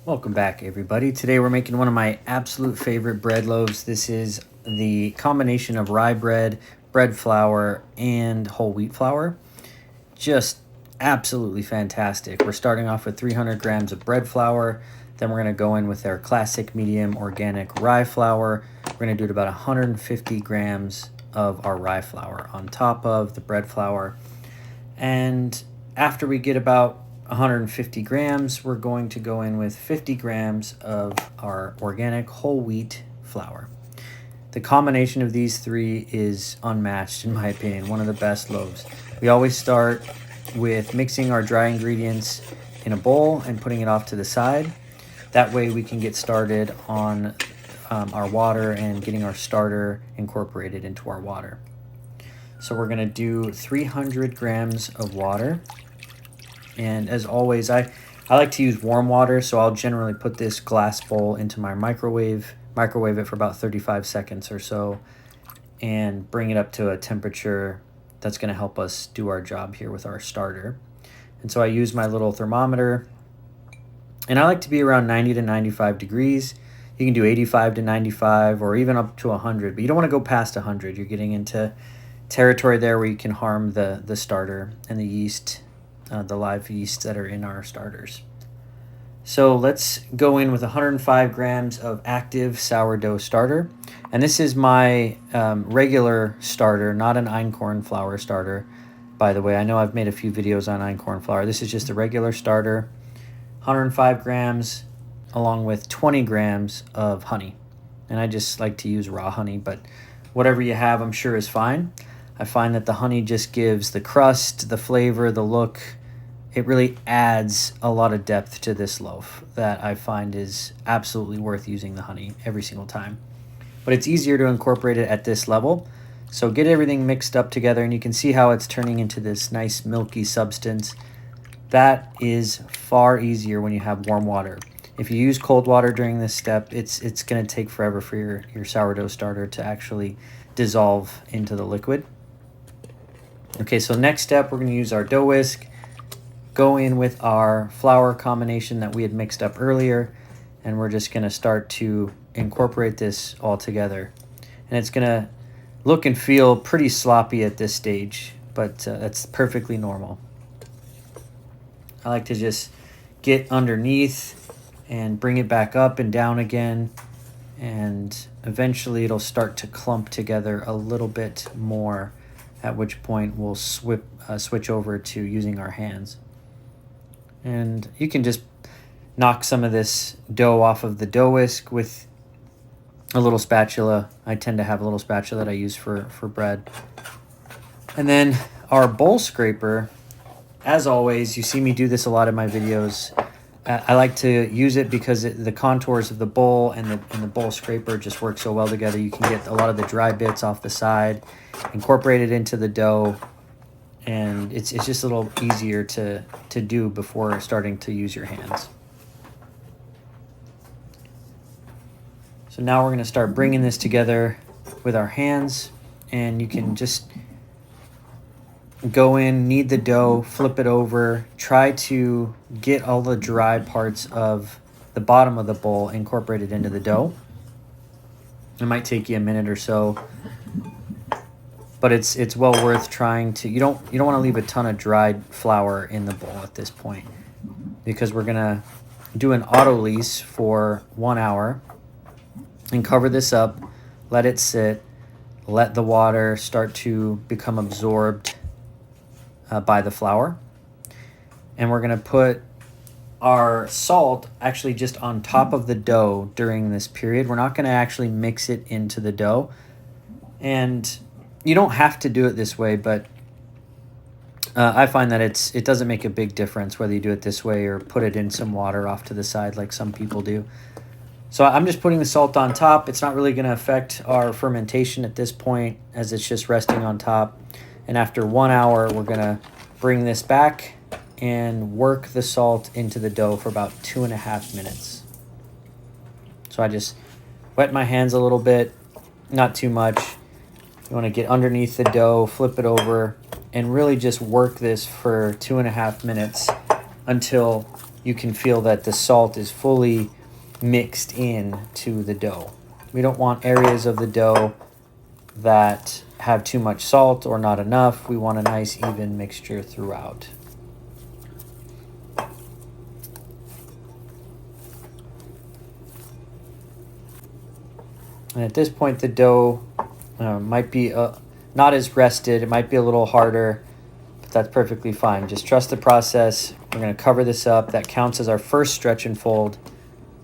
Welcome back, everybody. Today we're making one of my absolute favorite bread loaves. This is the combination of rye bread, bread flour, and whole wheat flour. Just absolutely fantastic. We're starting off with 300 grams of bread flour. Then we're going to go in with our classic medium organic rye flour. We're going to do it about 150 grams of our rye flour on top of the bread flour. And after we get about 150 grams, we're going to go in with 50 grams of our organic whole wheat flour. The combination of these three is unmatched, in my opinion, one of the best loaves. We always start with mixing our dry ingredients in a bowl and putting it off to the side. That way we can get started on our water and getting our starter incorporated into our water. So we're going to do 300 grams of water. And as always, I like to use warm water, so I'll generally put this glass bowl into my microwave it for about 35 seconds or so, and bring it up to a temperature that's going to help us do our job here with our starter. And so I use my little thermometer, and I like to be around 90 to 95 degrees. You can do 85 to 95 or even up to 100, but you don't want to go past 100. You're getting into territory there where you can harm the starter and the yeast, the live yeast that are in our starters. So let's go in with 105 grams of active sourdough starter. And this is my regular starter, not an Einkorn flour starter. By the way, I know I've made a few videos on Einkorn flour. This is just a regular starter. 105 grams along with 20 grams of honey. And I just like to use raw honey, but whatever you have, I'm sure is fine. I find that the honey just gives the crust, the flavor, the look. It really adds a lot of depth to this loaf that I find is absolutely worth using the honey every single time. But it's easier to incorporate it at this level. So get everything mixed up together, and you can see how it's turning into this nice milky substance. That is far easier when you have warm water. If you use cold water during this step, it's going to take forever for your sourdough starter to actually dissolve into the liquid. Okay, so next step, we're going to use our dough whisk, go in with our flour combination that we had mixed up earlier, and we're just going to start to incorporate this all together. And it's going to look and feel pretty sloppy at this stage, but that's perfectly normal. I like to just get underneath and bring it back up and down again, and eventually it'll start to clump together a little bit more, at which point we'll switch over to using our hands. And you can just knock some of this dough off of the dough whisk with a little spatula. I tend to have a little spatula that I use for bread. And then our bowl scraper, as always, you see me do this a lot in my videos. I like to use it because the contours of the bowl and the bowl scraper just work so well together. You can get a lot of the dry bits off the side, incorporate it into the dough, and it's just a little easier to do before starting to use your hands. So now we're going to start bringing this together with our hands, and you can just go in, knead the dough, flip it over, try to get all the dry parts of the bottom of the bowl incorporated into the dough. It might take you a minute or so, but it's well worth trying to. You don't want to leave a ton of dried flour in the bowl at this point, because we're gonna do an auto lease for 1 hour and cover this up, let it sit, let the water start to become absorbed by the flour. And we're going to put our salt actually just on top of the dough during this period. We're not going to actually mix it into the dough. And you don't have to do it this way, but I find that it doesn't make a big difference whether you do it this way or put it in some water off to the side like some people do. So I'm just putting the salt on top. It's not really going to affect our fermentation at this point, as it's just resting on top. And after 1 hour, we're going to bring this back and work the salt into the dough for about 2.5 minutes. So I just wet my hands a little bit, not too much. You want to get underneath the dough, flip it over, and really just work this for 2.5 minutes until you can feel that the salt is fully mixed in to the dough. We don't want areas of the dough that have too much salt or not enough. We want a nice even mixture throughout. And at this point, the dough might be not as rested. It might be a little harder, but that's perfectly fine. Just trust the process. We're going to cover this up. That counts as our first stretch and fold.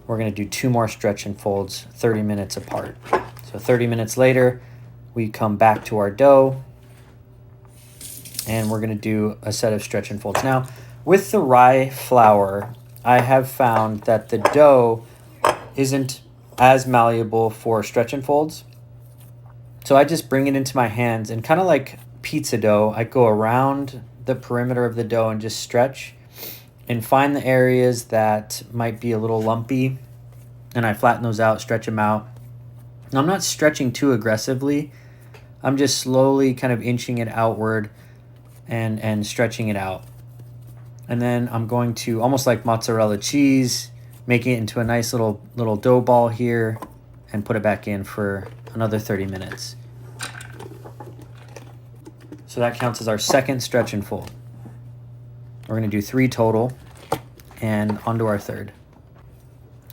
We're going to do 2 more stretch and folds 30 minutes apart. So 30 minutes later, we come back to our dough, and we're going to do a set of stretch and folds. Now, with the rye flour, I have found that the dough isn't as malleable for stretch and folds. So I just bring it into my hands, and kind of like pizza dough, I go around the perimeter of the dough and just stretch and find the areas that might be a little lumpy, and I flatten those out, stretch them out. Now, I'm not stretching too aggressively. I'm just slowly kind of inching it outward and stretching it out. And then I'm going to, almost like mozzarella cheese, making it into a nice little dough ball here and put it back in for another 30 minutes. So that counts as our second stretch and fold. We're going to do 3 total and onto our third.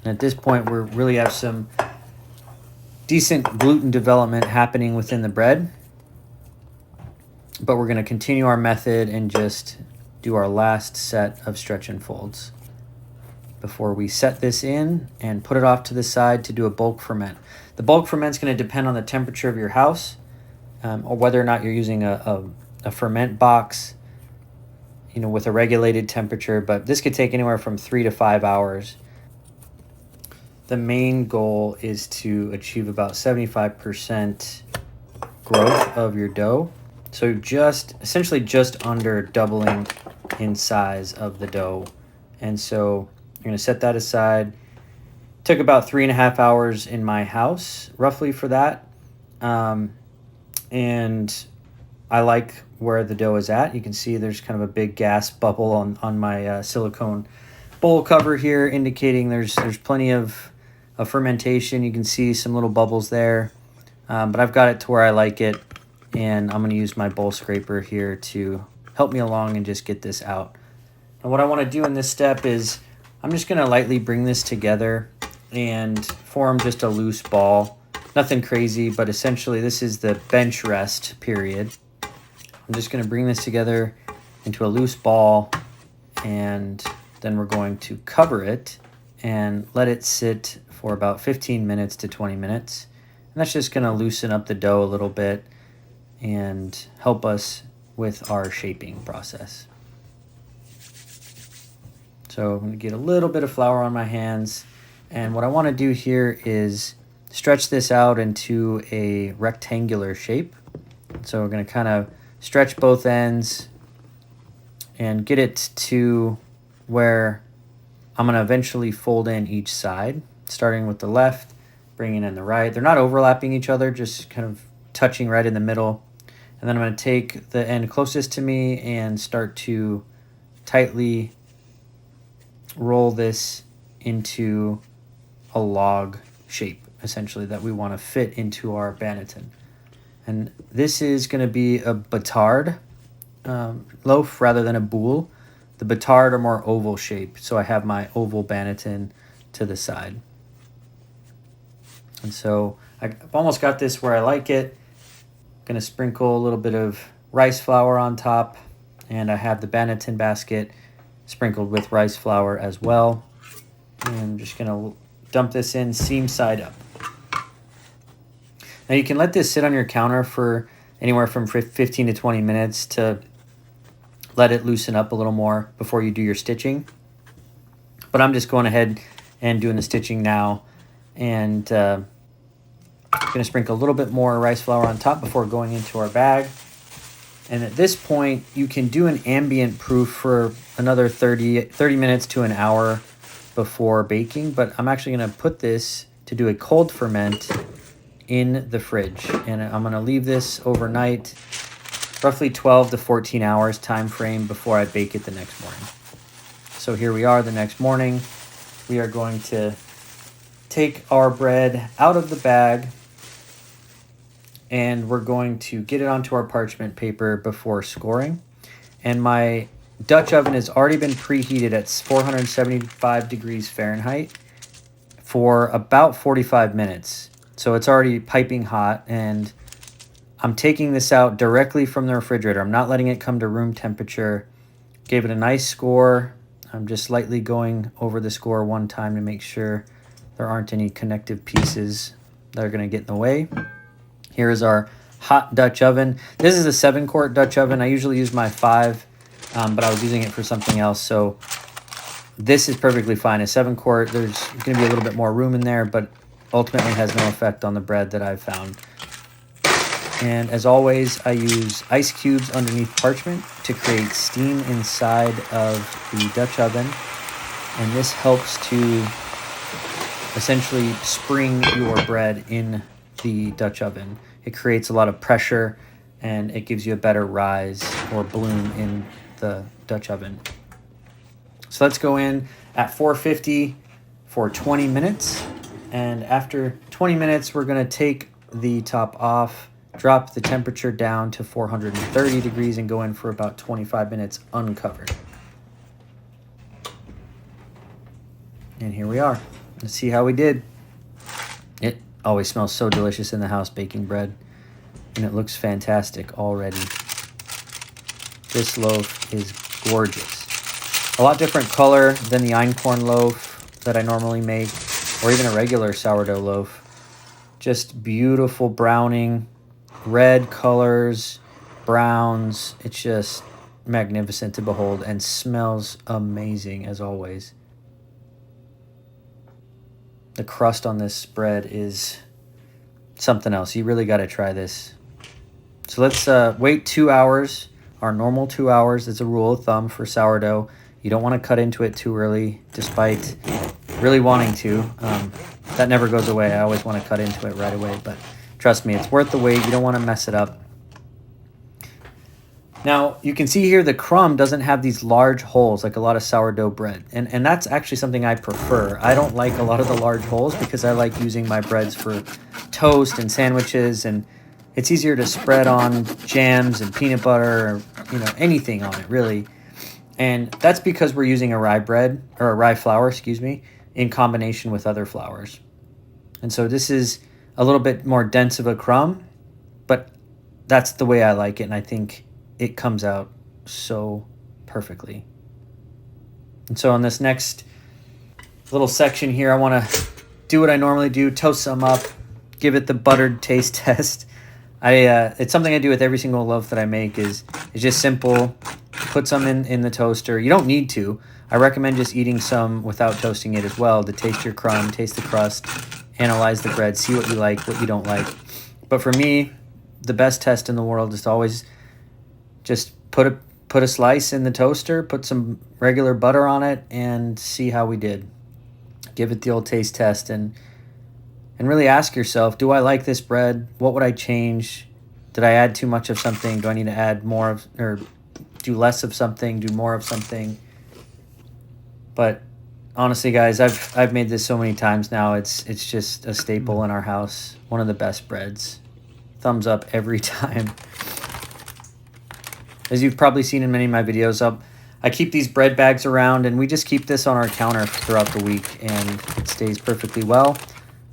And at this point, we really have some decent gluten development happening within the bread. But we're going to continue our method and just do our last set of stretch and folds before we set this in and put it off to the side to do a bulk ferment. The bulk ferment is going to depend on the temperature of your house, or whether or not you're using a ferment box, with a regulated temperature, but this could take anywhere from 3 to 5 hours. The main goal is to achieve about 75% growth of your dough. So essentially just under doubling in size of the dough. And so you're going to set that aside. Took about 3.5 hours in my house, roughly, for that. And I like where the dough is at. You can see there's kind of a big gas bubble on my silicone bowl cover here, indicating there's plenty of fermentation. You can see some little bubbles there. But I've got it to where I like it. And I'm going to use my bowl scraper here to help me along and just get this out. And what I want to do in this step is I'm just going to lightly bring this together and form just a loose ball. Nothing crazy, but essentially this is the bench rest period. I'm just going to bring this together into a loose ball, and then we're going to cover it and let it sit for about 15 minutes to 20 minutes. And that's just going to loosen up the dough a little bit and help us with our shaping process. So I'm going to get a little bit of flour on my hands, and what I want to do here is stretch this out into a rectangular shape. So we're going to kind of stretch both ends and get it to where I'm going to eventually fold in each side, starting with the left, bringing in the right. They're not overlapping each other, just kind of touching right in the middle. And then I'm going to take the end closest to me and start to tightly roll this into a log shape, essentially, that we want to fit into our banneton. And this is going to be a batard loaf rather than a boule. The batard are more oval shape, so I have my oval banneton to the side. And so I've almost got this where I like it. Going to sprinkle a little bit of rice flour on top, and I have the banneton basket sprinkled with rice flour as well. And I'm just going to dump this in seam side up. Now you can let this sit on your counter for anywhere from 15 to 20 minutes to let it loosen up a little more before you do your stitching. But I'm just going ahead and doing the stitching now, and I'm going to sprinkle a little bit more rice flour on top before going into our bag. And at this point, you can do an ambient proof for another 30 minutes to an hour before baking. But I'm actually going to put this to do a cold ferment in the fridge. And I'm going to leave this overnight, roughly 12 to 14 hours time frame before I bake it the next morning. So here we are the next morning. We are going to take our bread out of the bag and we're going to get it onto our parchment paper before scoring. And my Dutch oven has already been preheated at 475 degrees Fahrenheit for about 45 minutes. So it's already piping hot, and I'm taking this out directly from the refrigerator. I'm not letting it come to room temperature. Gave it a nice score. I'm just lightly going over the score one time to make sure there aren't any connective pieces that are going to get in the way. Here is our hot Dutch oven. This is a 7-quart Dutch oven. I usually use my 5, but I was using it for something else. So this is perfectly fine. A 7-quart, there's going to be a little bit more room in there, but ultimately has no effect on the bread that I've found. And as always, I use ice cubes underneath parchment to create steam inside of the Dutch oven. And this helps to essentially spring your bread in the Dutch oven. It creates a lot of pressure and it gives you a better rise or bloom in the Dutch oven. So let's go in at 450 for 20 minutes. And after 20 minutes, we're going to take the top off, drop the temperature down to 430 degrees and go in for about 25 minutes uncovered. And here we are. Let's see how we did. It always smells so delicious in the house baking bread, and it looks fantastic already. This loaf is gorgeous. A lot different color than the Einkorn loaf that I normally make, or even a regular sourdough loaf. Just beautiful browning, red colors, browns. It's just magnificent to behold and smells amazing as always. The crust on this bread is something else. You really got to try this. So let's wait 2 hours. Our normal 2 hours is a rule of thumb for sourdough. You don't want to cut into it too early, despite really wanting to. That never goes away. I always want to cut into it right away, but trust me, it's worth the wait. You don't want to mess it up. Now, you can see here the crumb doesn't have these large holes like a lot of sourdough bread. And that's actually something I prefer. I don't like a lot of the large holes because I like using my breads for toast and sandwiches. And it's easier to spread on jams and peanut butter or, anything on it, really. And that's because we're using a rye bread, or a rye flour, in combination with other flours. And so this is a little bit more dense of a crumb, but that's the way I like it. And I think it comes out so perfectly. And so on this next little section here, I want to do what I normally do, toast some up, give it the buttered taste test. It's something I do with every single loaf that I make. It's just simple. Put some in the toaster. You don't need to. I recommend just eating some without toasting it as well to taste your crumb, taste the crust, analyze the bread, see what you like, what you don't like. But for me, the best test in the world is to always just put a slice in the toaster, put some regular butter on it, and see how we did. Give it the old taste test and really ask yourself, do I like this bread? What would I change? Did I add too much of something? Do I need to add more of, or do less of something, do more of something? But honestly, guys, I've made this so many times now. It's just a staple in our house. One of the best breads. Thumbs up every time. As you've probably seen in many of my videos, I keep these bread bags around, and we just keep this on our counter throughout the week, and it stays perfectly well.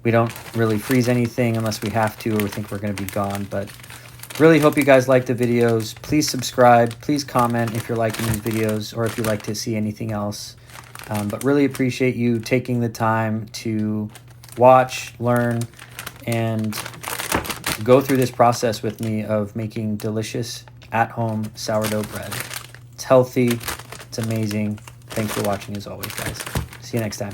We don't really freeze anything unless we have to or we think we're going to be gone. But really hope you guys like the videos. Please subscribe. Please comment if you're liking these videos or if you'd like to see anything else. But really appreciate you taking the time to watch, learn, and go through this process with me of making delicious at-home sourdough bread. It's healthy. It's amazing. Thanks for watching as always, guys. See you next time.